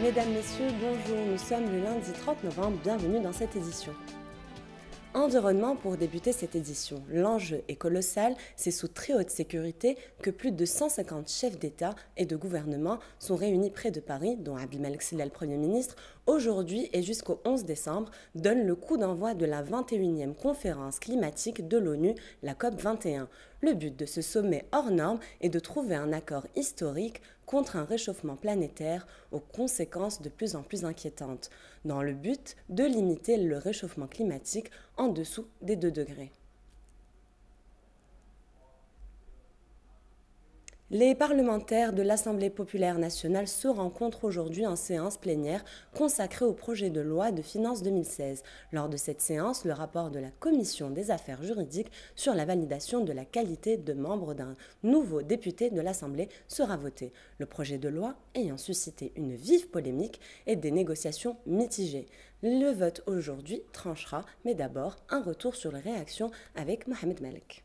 Mesdames, Messieurs, bonjour, nous sommes le lundi 30 novembre, bienvenue dans cette édition. Environnement pour débuter cette édition. L'enjeu est colossal, c'est sous très haute sécurité que plus de 150 chefs d'État et de gouvernement sont réunis près de Paris, dont Abdelmalek Silla, le Premier ministre, aujourd'hui et jusqu'au 11 décembre, donne le coup d'envoi de la 21e conférence climatique de l'ONU, la COP21. Le but de ce sommet hors norme est de trouver un accord historique contre un réchauffement planétaire aux conséquences de plus en plus inquiétantes, dans le but de limiter le réchauffement climatique en dessous des 2 degrés. Les parlementaires de l'Assemblée populaire nationale se rencontrent aujourd'hui en séance plénière consacrée au projet de loi de finances 2016. Lors de cette séance, le rapport de la Commission des affaires juridiques sur la validation de la qualité de membre d'un nouveau député de l'Assemblée sera voté. Le projet de loi ayant suscité une vive polémique et des négociations mitigées. Le vote aujourd'hui tranchera, mais d'abord un retour sur les réactions avec Mohamed Malek.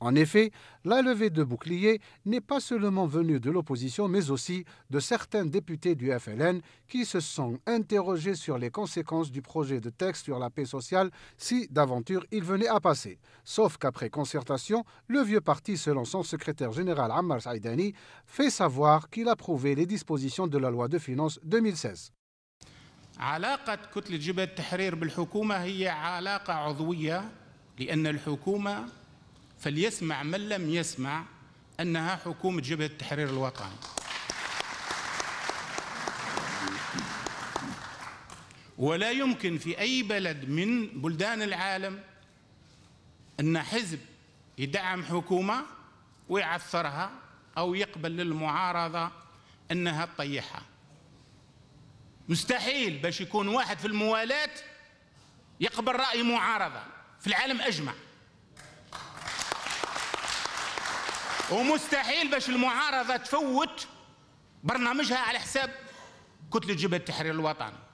En effet, la levée de bouclier n'est pas seulement venue de l'opposition, mais aussi de certains députés du FLN qui se sont interrogés sur les conséquences du projet de texte sur la paix sociale si d'aventure il venait à passer. Sauf qu'après concertation, le vieux parti, selon son secrétaire général Ammar Saïdani, fait savoir qu'il approuvait les dispositions de la loi de finances 2016. علاقة كتلة جبهة التحرير بالحكومة هي علاقة عضوية لأن الحكومة فليسمع من لم يسمع أنها حكومة جبهة التحرير الوطني. ولا يمكن في أي بلد من بلدان العالم أن حزب يدعم حكومة ويعثرها أو يقبل للمعارضة أنها تطيحها. مستحيل باش يكون واحد في الموالاة يقبل رأي معارضة في العالم أجمع. ومستحيل باش المعارضة تفوت برنامجها على حساب كتلة جبهة التحرير الوطني.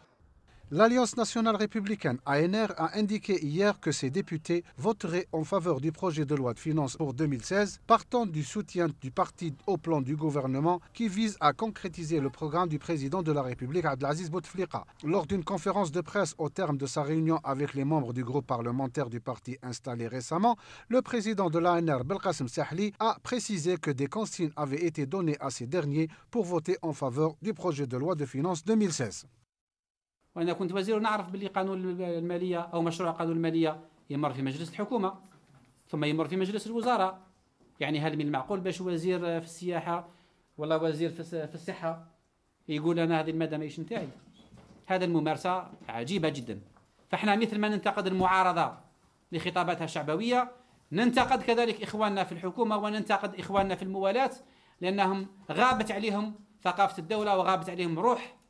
L'Alliance nationale républicaine ANR a indiqué hier que ses députés voteraient en faveur du projet de loi de finances pour 2016, partant du soutien du parti au plan du gouvernement qui vise à concrétiser le programme du président de la République Abdelaziz Bouteflika. Lors d'une conférence de presse au terme de sa réunion avec les membres du groupe parlementaire du parti installé récemment, le président de l'ANR, Belkacem Sahli, a précisé que des consignes avaient été données à ces derniers pour voter en faveur du projet de loi de finances 2016. وأنا كنت وزير ونعرف باللي قانون المالية أو مشروع قانون المالية يمر في مجلس الحكومة ثم يمر في مجلس الوزراء. يعني هل من المعقول باش وزير في السياحة ولا وزير في الصحة يقول أنا هذه المادة ماهيش نتاعي؟ هذا الممارسة عجيبة جدا. فإحنا مثل ما ننتقد المعارضة لخطاباتها الشعبوية ننتقد كذلك إخواننا في الحكومة وننتقد إخواننا في الموالاة لأنهم غابت عليهم ثقافة الدولة وغابت عليهم روح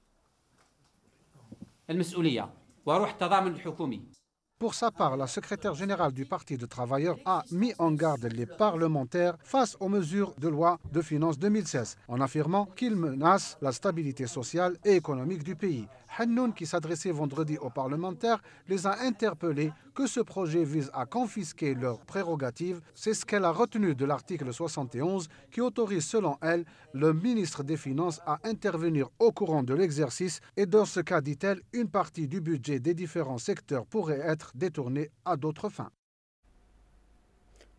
Pour sa part, la secrétaire générale du Parti des travailleurs a mis en garde les parlementaires face aux mesures de loi de finances 2016, en affirmant qu'ils menacent la stabilité sociale et économique du pays. Hannoun, qui s'adressait vendredi aux parlementaires, les a interpellés que ce projet vise à confisquer leurs prérogatives. C'est ce qu'elle a retenu de l'article 71 qui autorise, selon elle, le ministre des Finances à intervenir au courant de l'exercice et dans ce cas, dit-elle, une partie du budget des différents secteurs pourrait être détournée à d'autres fins.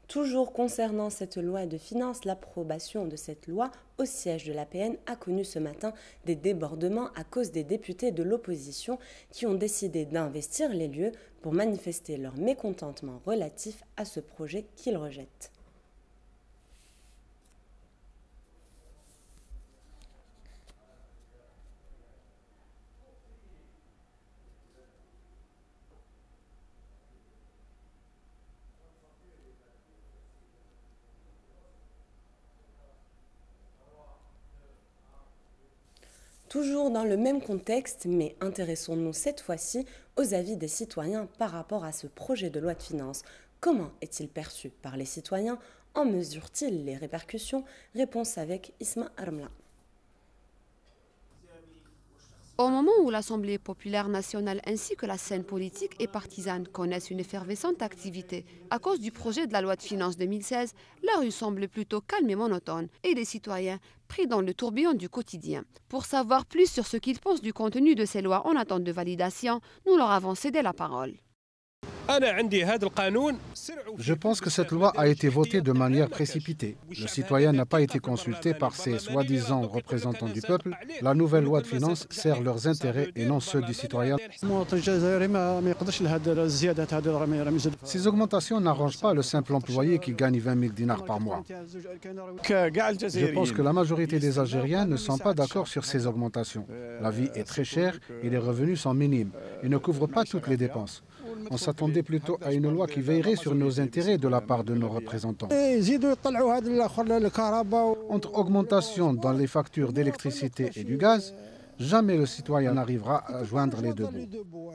Toujours concernant cette loi de finances, l'approbation de cette loi au siège de l'APN a connu ce matin des débordements à cause des députés de l'opposition qui ont décidé d'investir les lieux pour manifester leur mécontentement relatif à ce projet qu'ils rejettent. Toujours dans le même contexte, mais intéressons-nous cette fois-ci aux avis des citoyens par rapport à ce projet de loi de finances. Comment est-il perçu par les citoyens? En mesure-t-il les répercussions? Réponse avec Isma Armla. Au moment où l'Assemblée populaire nationale ainsi que la scène politique et partisane connaissent une effervescente activité à cause du projet de la loi de finances 2016, la rue semble plutôt calme et monotone et les citoyens pris dans le tourbillon du quotidien. Pour savoir plus sur ce qu'ils pensent du contenu de ces lois en attente de validation, nous leur avons cédé la parole. Je pense que cette loi a été votée de manière précipitée. Le citoyen n'a pas été consulté par ces soi-disant représentants du peuple. La nouvelle loi de finances sert leurs intérêts et non ceux du citoyen. Ces augmentations n'arrangent pas le simple employé qui gagne 20 000 dinars par mois. Je pense que la majorité des Algériens ne sont pas d'accord sur ces augmentations. La vie est très chère et les revenus sont minimes et ne couvrent pas toutes les dépenses. On s'attendait plutôt à une loi qui veillerait sur nos intérêts de la part de nos représentants. Entre augmentation dans les factures d'électricité et du gaz, jamais le citoyen n'arrivera à joindre les deux bouts.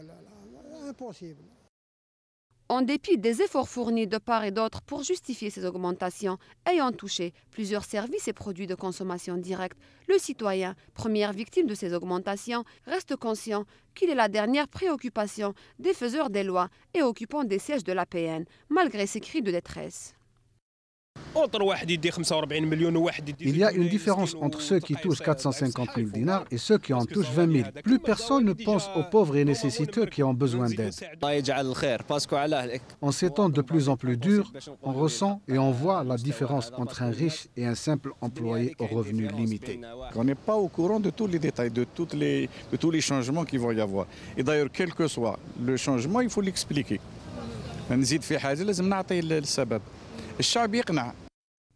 En dépit des efforts fournis de part et d'autre pour justifier ces augmentations ayant touché plusieurs services et produits de consommation directe, le citoyen, première victime de ces augmentations, reste conscient qu'il est la dernière préoccupation des faiseurs des lois et occupants des sièges de l'APN, malgré ces cris de détresse. Il y a une différence entre ceux qui touchent 450 000 dinars et ceux qui en touchent 20 000. Plus personne ne pense aux pauvres et nécessiteux qui ont besoin d'aide. En ces temps de plus en plus durs, on ressent et on voit la différence entre un riche et un simple employé aux revenus limités. On n'est pas au courant de tous les détails, de tous les changements qu'il va y avoir. Et d'ailleurs, quel que soit le changement, il faut l'expliquer.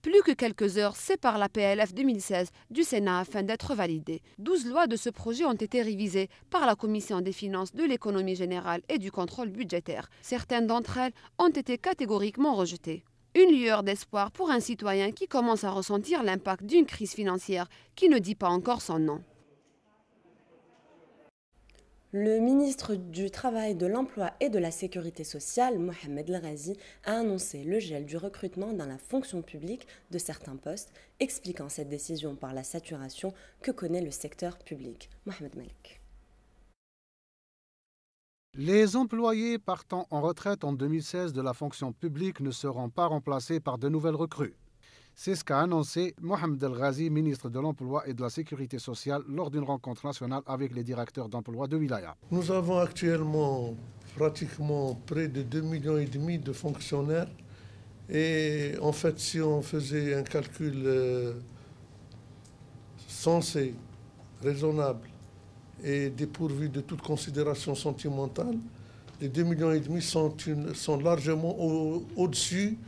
Plus que quelques heures séparent la PLF 2016 du Sénat afin d'être validée. 12 lois de ce projet ont été révisées par la Commission des finances, de l'économie générale et du contrôle budgétaire. Certaines d'entre elles ont été catégoriquement rejetées. Une lueur d'espoir pour un citoyen qui commence à ressentir l'impact d'une crise financière qui ne dit pas encore son nom. Le ministre du Travail, de l'Emploi et de la Sécurité sociale, Mohamed El Ghazi, a annoncé le gel du recrutement dans la fonction publique de certains postes, expliquant cette décision par la saturation que connaît le secteur public. Mohamed Malik. Les employés partant en retraite en 2016 de la fonction publique ne seront pas remplacés par de nouvelles recrues. C'est ce qu'a annoncé Mohamed El Ghazi, ministre de l'Emploi et de la Sécurité sociale, lors d'une rencontre nationale avec les directeurs d'emploi de Wilaya. Nous avons actuellement pratiquement près de 2,5 millions de fonctionnaires. Et en fait, si on faisait un calcul sensé, raisonnable et dépourvu de toute considération sentimentale, les 2,5 millions sont largement au-dessus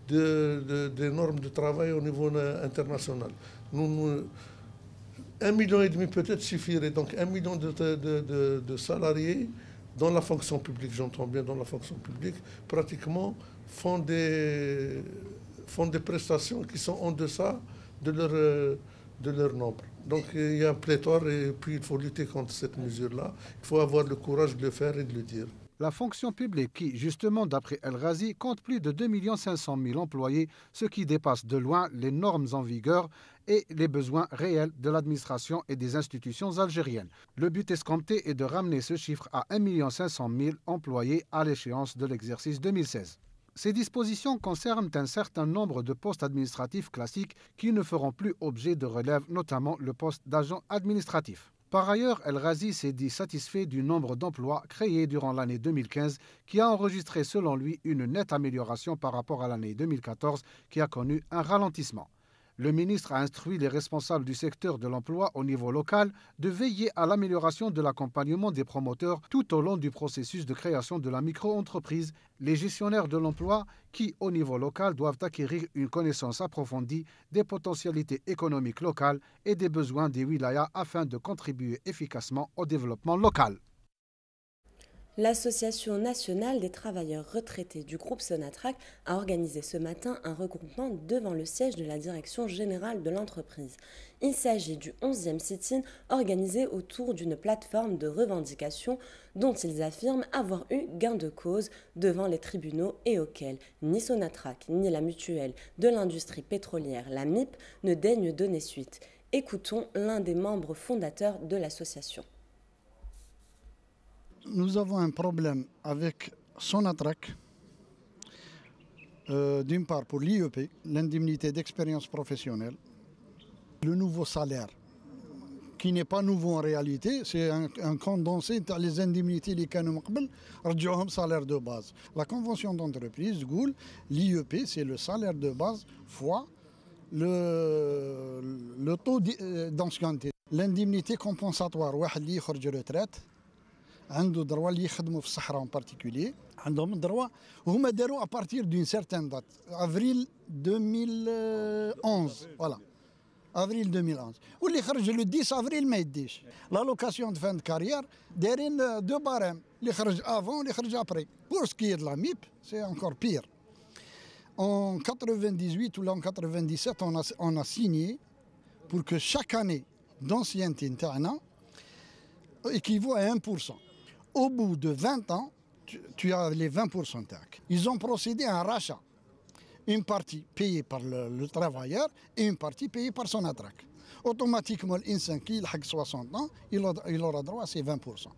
des normes de travail au niveau international. 1,5 million peut-être suffirait. Donc 1 million de salariés dans la fonction publique, j'entends bien dans la fonction publique, pratiquement font des prestations qui sont en deçà de leur nombre. Donc il y a un pléthore et puis il faut lutter contre cette mesure-là. Il faut avoir le courage de le faire et de le dire. La fonction publique qui, justement d'après El Ghazi, compte plus de 2 500 000 employés, ce qui dépasse de loin les normes en vigueur et les besoins réels de l'administration et des institutions algériennes. Le but escompté est de ramener ce chiffre à 1 500 000 employés à l'échéance de l'exercice 2016. Ces dispositions concernent un certain nombre de postes administratifs classiques qui ne feront plus objet de relève, notamment le poste d'agent administratif. Par ailleurs, El Ghazi s'est dit satisfait du nombre d'emplois créés durant l'année 2015 qui a enregistré selon lui une nette amélioration par rapport à l'année 2014 qui a connu un ralentissement. Le ministre a instruit les responsables du secteur de l'emploi au niveau local de veiller à l'amélioration de l'accompagnement des promoteurs tout au long du processus de création de la micro-entreprise, les gestionnaires de l'emploi qui, au niveau local, doivent acquérir une connaissance approfondie des potentialités économiques locales et des besoins des wilayas afin de contribuer efficacement au développement local. L'Association nationale des travailleurs retraités du groupe Sonatrach a organisé ce matin un regroupement devant le siège de la direction générale de l'entreprise. Il s'agit du 11e sit-in organisé autour d'une plateforme de revendication dont ils affirment avoir eu gain de cause devant les tribunaux et auxquels ni Sonatrach ni la mutuelle de l'industrie pétrolière, la MIP, ne daignent donner suite. Écoutons l'un des membres fondateurs de l'association. nous avons un problème avec Sonatrach. D'une part pour l'IEP, l'indemnité d'expérience professionnelle, le nouveau salaire, qui n'est pas nouveau en réalité, c'est un condensé de les indemnités les canons salaire de base. La convention d'entreprise, l'IEP, c'est le salaire de base fois le taux d'ancienneté. L'indemnité compensatoire, واحد اللي يخرج retraite عنده droit اللي يخدموا في الصحراء en particulier, عندهم droit وهما داروا à partir d'une certaine date, avril 2011, voilà. Avril 2011. واللي خرج le 10 avril ما يديش. L'allocation de fin de carrière دايرين deux barèmes, اللي خرج avant, اللي خرج après. Pour ce qui est de la MIP, c'est encore pire. En 98 ou en 97, on a signé pour que chaque année d'ancienneté équivaut à 1%. Au bout de 20 ans, tu as les 20% TAC. Ils ont procédé à un rachat. Une partie payée par le travailleur et une partie payée par Sonatrach. Automatiquement, l'insan qui a 60 ans, il aura droit à ces 20%.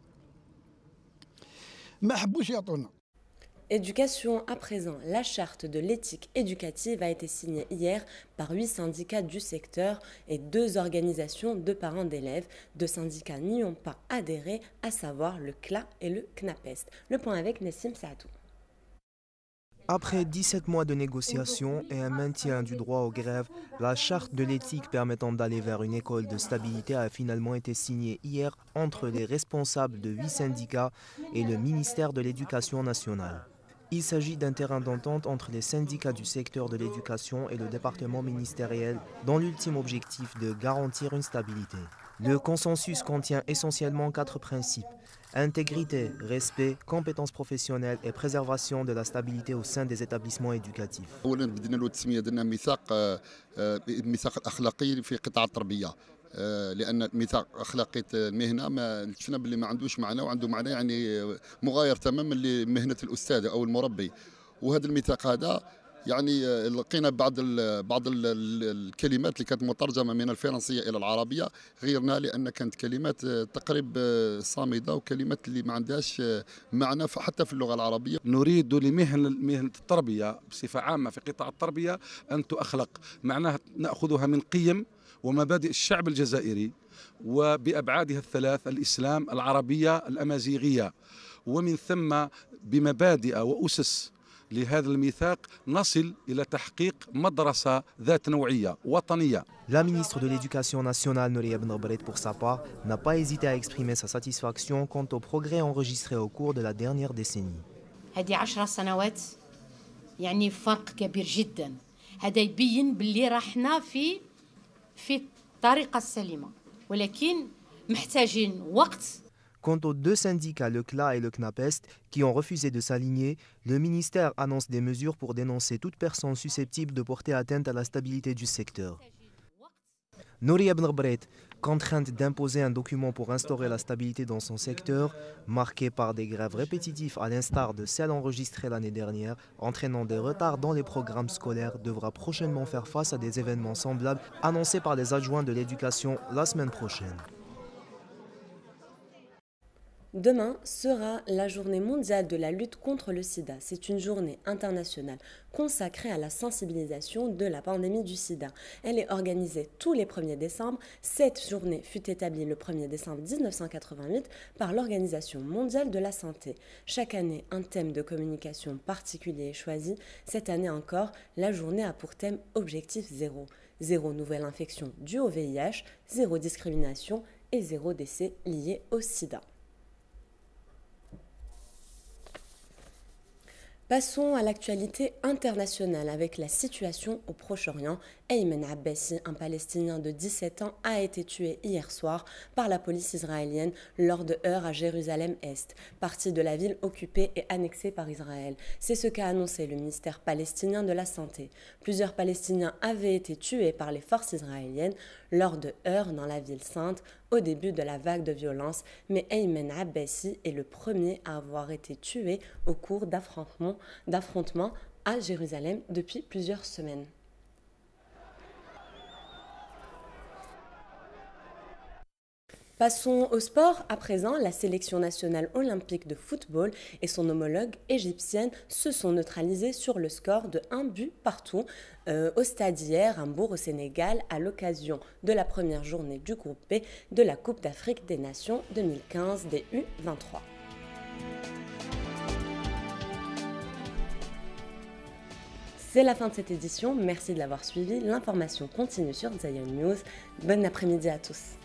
Éducation à présent, la charte de l'éthique éducative a été signée hier par 8 syndicats du secteur et 2 organisations de parents d'élèves. 2 syndicats n'y ont pas adhéré, à savoir le CLA et le CNAPEST. Le point avec Nessim Saatou. Après 17 mois de négociations et un maintien du droit aux grèves, la charte de l'éthique permettant d'aller vers une école de stabilité a finalement été signée hier entre les responsables de 8 syndicats et le ministère de l'Éducation nationale. Il s'agit d'un terrain d'entente entre les syndicats du secteur de l'éducation et le département ministériel dans l'ultime objectif de garantir une stabilité. Le consensus contient essentiellement 4 principes: intégrité, respect, compétences professionnelles et préservation de la stabilité au sein des établissements éducatifs. لان ميثاق اخلاقيه المهنه ما شفنا باللي ما عندوش معنى وعنده معنى يعني مغاير تماما لمهنه الاستاذ او المربي. وهذا الميثاق هذا يعني لقينا بعض الكلمات اللي كانت مترجمه من الفرنسيه الى العربيه غيرناها لان كانت كلمات تقريب صامده وكلمات اللي ما عندهاش معنى حتى في اللغه العربيه. نريد لمهنه التربيه بصفه عامه في قطاع التربيه ان تؤخلق، معناها ناخذها من قيم ومبادئ الشعب الجزائري وبأبعادها الثلاث: الإسلام، العربية، الأمازيغية، ومن ثم بمبادئ وأسس لهذا الميثاق نصل إلى تحقيق مدرسة ذات نوعية وطنية. La ministre de l'Éducation nationale, Nouria Ben Bret, pour sa part, n'a pas hésité à exprimer sa satisfaction quant aux progrès enregistrés au cours de la dernière décennie. هذه 10 سنوات يعني فرق كبير جدا. هذا يبين باللي راحنا في الطريقة السليمة ولكن محتاجين وقت. Quant aux 2 syndicats, le CLA et le CNAPEST, qui ont refusé de s'aligner, le ministère annonce des mesures pour dénoncer toute personne susceptible de porter atteinte à la stabilité du secteur. Nouria Ben Bret, contrainte d'imposer un document pour instaurer la stabilité dans son secteur, marqué par des grèves répétitives à l'instar de celles enregistrées l'année dernière, entraînant des retards dans les programmes scolaires, devra prochainement faire face à des événements semblables annoncés par les adjoints de l'éducation la semaine prochaine. Demain sera la journée mondiale de la lutte contre le sida. C'est une journée internationale consacrée à la sensibilisation de la pandémie du sida. Elle est organisée tous les 1er décembre. Cette journée fut établie le 1er décembre 1988 par l'Organisation mondiale de la santé. Chaque année, un thème de communication particulier est choisi. Cette année encore, la journée a pour thème Objectif zéro. 0 nouvelle infection due au VIH, 0 discrimination et 0 décès liés au sida. Passons à l'actualité internationale avec la situation au Proche-Orient. Ayman Abbasi, un Palestinien de 17 ans, a été tué hier soir par la police israélienne lors de heurts à Jérusalem-Est, partie de la ville occupée et annexée par Israël. C'est ce qu'a annoncé le ministère palestinien de la Santé. Plusieurs Palestiniens avaient été tués par les forces israéliennes lors de heurts dans la ville sainte au début de la vague de violence, mais Ayman Abbasi est le premier à avoir été tué au cours d'affrontements à Jérusalem depuis plusieurs semaines. Passons au sport. À présent, la sélection nationale olympique de football et son homologue égyptienne se sont neutralisés sur le score de 1 but partout au stade hier à Mbour au Sénégal à l'occasion de la première journée du groupe B de la Coupe d'Afrique des Nations 2015 des U23. C'est la fin de cette édition, merci de l'avoir suivi. L'information continue sur Zion News. Bon après-midi à tous.